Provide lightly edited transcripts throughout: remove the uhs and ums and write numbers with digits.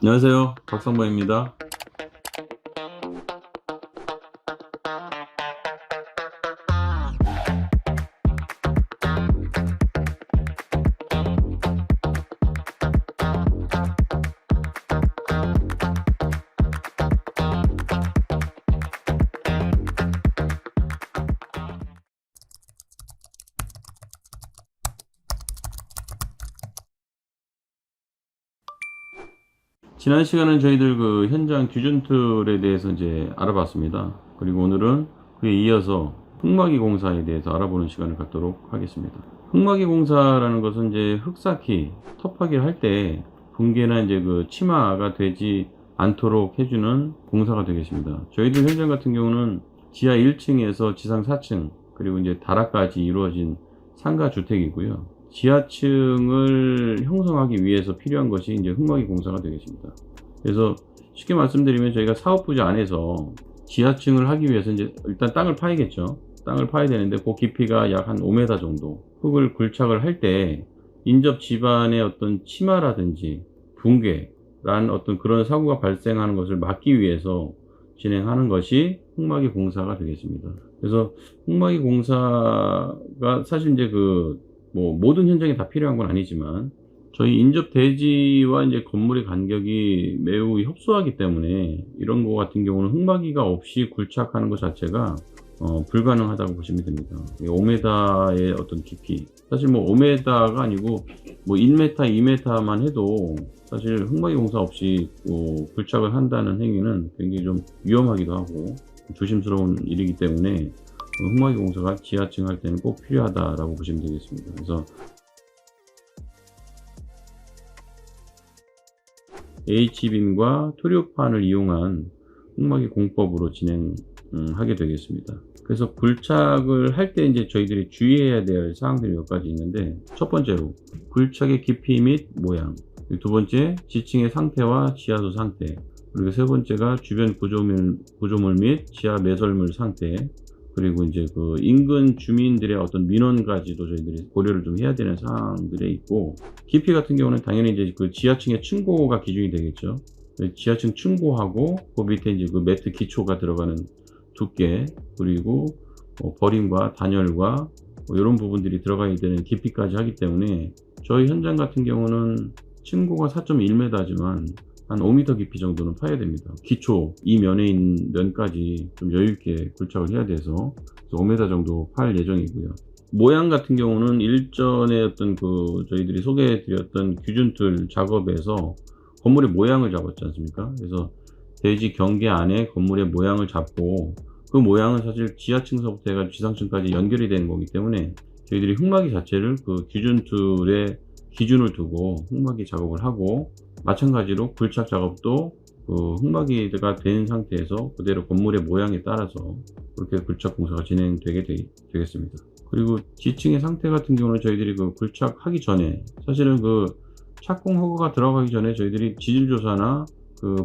안녕하세요. 박상범입니다. 지난 시간은 저희들 그 현장 규준 툴에 대해서 이제 알아봤습니다. 그리고 오늘은 그에 이어서 흙막이 공사에 대해서 알아보는 시간을 갖도록 하겠습니다. 흙막이 공사라는 것은 이제 흙 쌓기, 터파기를 할 때 붕괴나 이제 그 침하가 되지 않도록 해주는 공사가 되겠습니다. 저희들 현장 같은 경우는 지하 1층에서 지상 4층 그리고 이제 다락까지 이루어진 상가 주택이고요. 지하층을 형성하기 위해서 필요한 것이 이제 흙막이 공사가 되겠습니다. 그래서 쉽게 말씀드리면 저희가 사업부지 안에서 지하층을 하기 위해서 이제 일단 땅을 파야겠죠. 땅을 파야 되는데 그 깊이가 약 한 5m 정도 흙을 굴착을 할 때 인접 집안의 어떤 침하라든지 붕괴라는 어떤 그런 사고가 발생하는 것을 막기 위해서 진행하는 것이 흙막이 공사가 되겠습니다. 그래서 흙막이 공사가 사실 이제 모든 현장에 다 필요한 건 아니지만 저희 인접 대지와 이제 건물의 간격이 매우 협소하기 때문에 이런 거 같은 경우는 흙막이가 없이 굴착하는 것 자체가 불가능하다고 보시면 됩니다. 5m의 어떤 깊이, 사실 5m가 아니고 1m, 2m만 해도 사실 흙막이 공사 없이 굴착을 한다는 행위는 굉장히 좀 위험하기도 하고 조심스러운 일이기 때문에 흙막이 공사가 지하층 할 때는 꼭 필요하다라고 보시면 되겠습니다. 그래서 H빔과 토류판을 이용한 흙막이 공법으로 진행하게 되겠습니다. 그래서 굴착을 할 때 이제 저희들이 주의해야 될 사항들이 몇 가지 있는데, 첫 번째로 굴착의 깊이 및 모양, 두 번째 지층의 상태와 지하수 상태, 그리고 세 번째가 주변 구조물 및 지하 매설물 상태, 그리고 이제 그 인근 주민들의 어떤 민원까지도 저희들이 고려를 좀 해야 되는 사항들이 있고, 깊이 같은 경우는 당연히 이제 그 지하층의 층고가 기준이 되겠죠. 지하층 층고하고 그 밑에 이제 그 매트 기초가 들어가는 두께, 그리고 버림과 단열과 이런 부분들이 들어가야 되는 깊이까지 하기 때문에 저희 현장 같은 경우는 층고가 4.1m지만 한 5m 깊이 정도는 파야 됩니다. 기초, 이 면에 있는 면까지 좀 여유있게 굴착을 해야 돼서 5m 정도 팔 예정이고요. 모양 같은 경우는 일전에 어떤 저희들이 소개해 드렸던 규준툴 작업에서 건물의 모양을 잡았지 않습니까? 그래서 대지 경계 안에 건물의 모양을 잡고, 그 모양은 사실 지하층서부터 해가 지상층까지 연결이 되는 거기 때문에 저희들이 흙막이 자체를 그 규준툴에 기준을 두고 흙막이 작업을 하고, 마찬가지로 굴착 작업도 흙막이가 된 상태에서 그대로 건물의 모양에 따라서 그렇게 굴착 공사가 진행되게 되겠습니다. 그리고 지층의 상태 같은 경우는 저희들이 굴착하기 전에, 사실은 착공 허가가 들어가기 전에 저희들이 지질조사나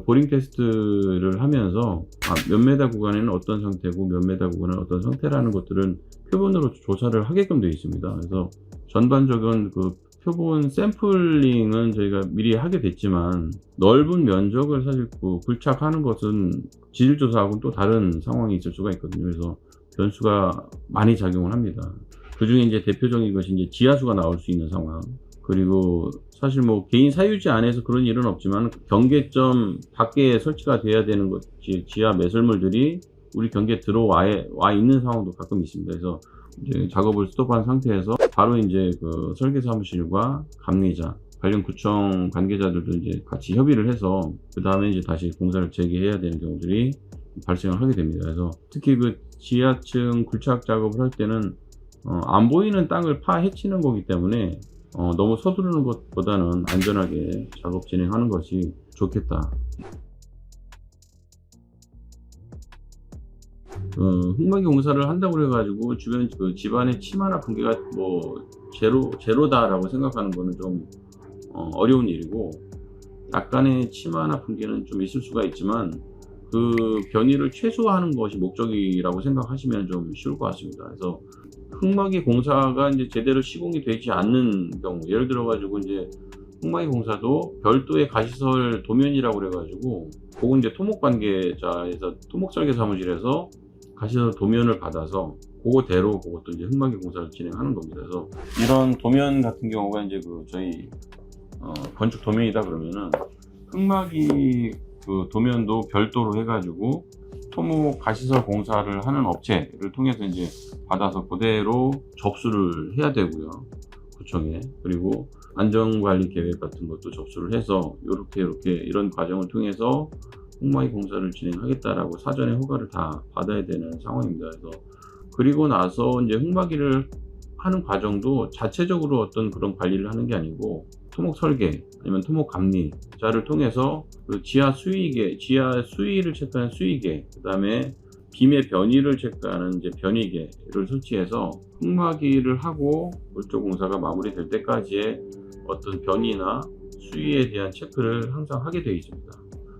보링 테스트를 하면서 몇 메다 구간에는 어떤 상태고 몇 메다 구간은 어떤 상태라는 것들은 표본으로 조사를 하게끔 되어 있습니다. 그래서 전반적인 표본 샘플링은 저희가 미리 하게 됐지만, 넓은 면적을 사실 굴착하는 것은 지질조사하고는 또 다른 상황이 있을 수가 있거든요. 그래서 변수가 많이 작용을 합니다. 그 중에 이제 대표적인 것이 이제 지하수가 나올 수 있는 상황, 그리고 사실 개인 사유지 안에서 그런 일은 없지만 경계점 밖에 설치가 돼야 되는 것, 지하 매설물들이 우리 경계에 들어와 있는 상황도 가끔 있습니다. 그래서 이제 작업을 스톱한 상태에서 바로 이제 설계 사무실과 감리자, 관련 구청 관계자들도 이제 같이 협의를 해서 그 다음에 이제 다시 공사를 재개해야 되는 경우들이 발생을 하게 됩니다. 그래서 특히 지하층 굴착 작업을 할 때는 안 보이는 땅을 파헤치는 거기 때문에 너무 서두르는 것보다는 안전하게 작업 진행하는 것이 좋겠다. 흙막이 공사를 한다고 그래가지고 주변 집안의 침하나 붕괴가 제로다라고 생각하는 거는 좀 어려운 일이고, 약간의 침하나 붕괴는 좀 있을 수가 있지만 그 변이를 최소화하는 것이 목적이라고 생각하시면 좀 쉬울 것 같습니다. 그래서 흙막이 공사가 이제 제대로 시공이 되지 않는 경우, 예를 들어 가지고 이제 흑마기 공사도 별도의 가시설 도면이라고 그래가지고 그건 이제 토목 관계자에서 토목 설계 사무실에서 가시설 도면을 받아서 그거대로 그것도 이제 흑마기 공사를 진행하는 겁니다. 그래서 이런 도면 같은 경우가 이제 그 저희 건축 도면이다 그러면은 흑마기 그 도면도 별도로 해가지고 토목 가시설 공사를 하는 업체를 통해서 이제 받아서 그대로 접수를 해야 되고요. 구청에. 그리고 안전관리 계획 같은 것도 접수를 해서 이렇게 이런 과정을 통해서 흑마기 공사를 진행하겠다라고 사전에 허가를 다 받아야 되는 상황입니다. 그래서 그리고 나서 이제 흑마기를 하는 과정도 자체적으로 어떤 그런 관리를 하는 게 아니고 토목 설계 아니면 토목 감리자를 통해서 그 지하 수위를 체크하는 수위계, 그 다음에 빔의 변이를 체크하는 이제 변이계를 설치해서 흑마기를 하고 골조 공사가 마무리될 때까지의 어떤 변이나 수위에 대한 체크를 항상 하게 되어 있습니다.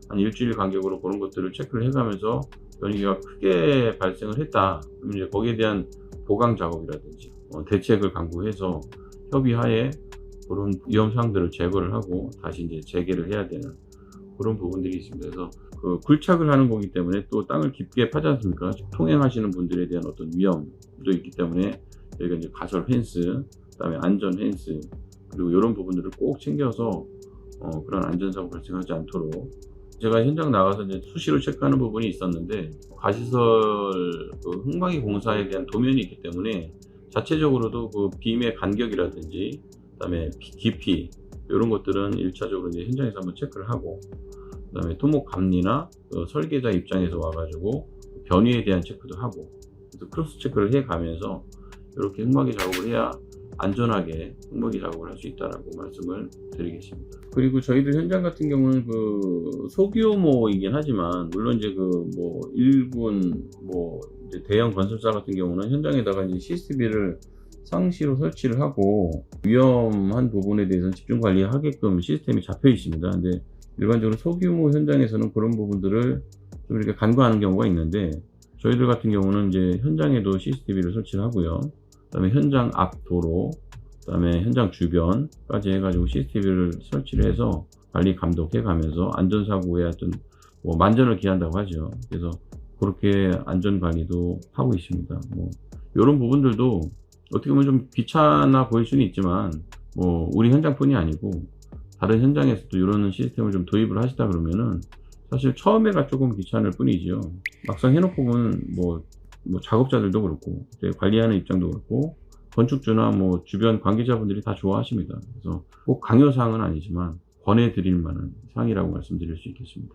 한 일주일 간격으로 그런 것들을 체크를 해가면서 변이가 크게 발생을 했다. 그러면 이제 거기에 대한 보강 작업이라든지 대책을 강구해서 협의하에 그런 위험 사항들을 제거를 하고 다시 이제 재개를 해야 되는 그런 부분들이 있습니다. 그래서 그 굴착을 하는 거기 때문에 또 땅을 깊게 파지 않습니까? 통행하시는 분들에 대한 어떤 위험도 있기 때문에 저희가 이제 가설 펜스, 그다음에 안전 펜스 그리고 이런 부분들을 꼭 챙겨서 그런 안전사고 발생하지 않도록 제가 현장 나가서 이제 수시로 체크하는 부분이 있었는데 가시설 그 흑마기 공사에 대한 도면이 있기 때문에 자체적으로도 그 빔의 간격이라든지 그다음에 깊이 이런 것들은 1차적으로 이제 현장에서 한번 체크를 하고 그다음에 토목 감리나 설계자 입장에서 와가지고 변이에 대한 체크도 하고 그래서 크로스 체크를 해 가면서 이렇게 흑마기 작업을 해야 안전하게 흑마기 작업을 할 수 있다라고 말씀을 드리겠습니다. 그리고 저희들 현장 같은 경우는 그 소규모이긴 하지만 물론 이제 그 뭐 일군 뭐 이제 대형 건설사 같은 경우는 현장에다가 이제 CCTV를 상시로 설치를 하고 위험한 부분에 대해서는 집중 관리하게끔 시스템이 잡혀 있습니다. 근데 일반적으로 소규모 현장에서는 그런 부분들을 좀 이렇게 간과하는 경우가 있는데 저희들 같은 경우는 이제 현장에도 CCTV를 설치를 하고요. 그다음에 현장 앞 도로, 그다음에 현장 주변까지 해가지고 CCTV를 설치를 해서 관리 감독해 가면서 안전사고에 어떤 뭐 만전을 기한다고 하죠. 그래서 그렇게 안전관리도 하고 있습니다. 뭐 이런 부분들도 어떻게 보면 좀 귀찮아 보일 수는 있지만 뭐 우리 현장뿐이 아니고 다른 현장에서도 이런 시스템을 좀 도입을 하시다 그러면은 사실 처음에가 조금 귀찮을 뿐이죠. 막상 해놓고 보면 뭐 작업자들도 그렇고 관리하는 입장도 그렇고 건축주나 뭐 주변 관계자분들이 다 좋아하십니다. 그래서 꼭 강요사항은 아니지만 권해드릴 만한 사항이라고 말씀드릴 수 있겠습니다.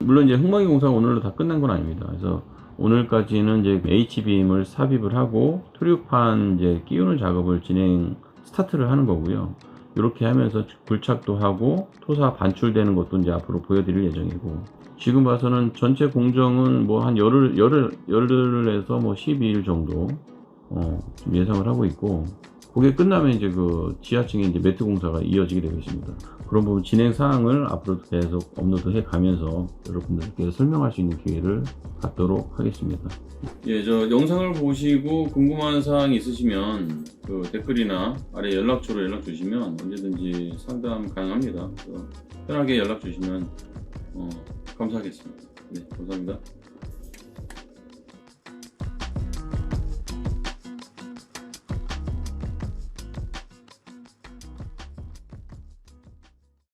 물론 이제 흑마기 공사가 오늘로 다 끝난 건 아닙니다. 그래서 오늘까지는 이제 H빔을 삽입을 하고 토류판 이제 끼우는 작업을 스타트를 하는 거고요. 이렇게 하면서 굴착도 하고 토사 반출되는 것도 이제 앞으로 보여드릴 예정이고 지금 봐서는 전체 공정은 뭐 한 열흘에서 뭐 12일 정도 좀 예상을 하고 있고 그게 끝나면 이제 그 지하층에 이제 매트 공사가 이어지게 되겠습니다. 그런 부분 진행 사항을 앞으로도 계속 업로드해 가면서 여러분들께 설명할 수 있는 기회를 갖도록 하겠습니다. 예, 저 영상을 보시고 궁금한 사항이 있으시면 그 댓글이나 아래 연락처로 연락 주시면 언제든지 상담 가능합니다. 편하게 연락 주시면 감사하겠습니다. 네, 감사합니다.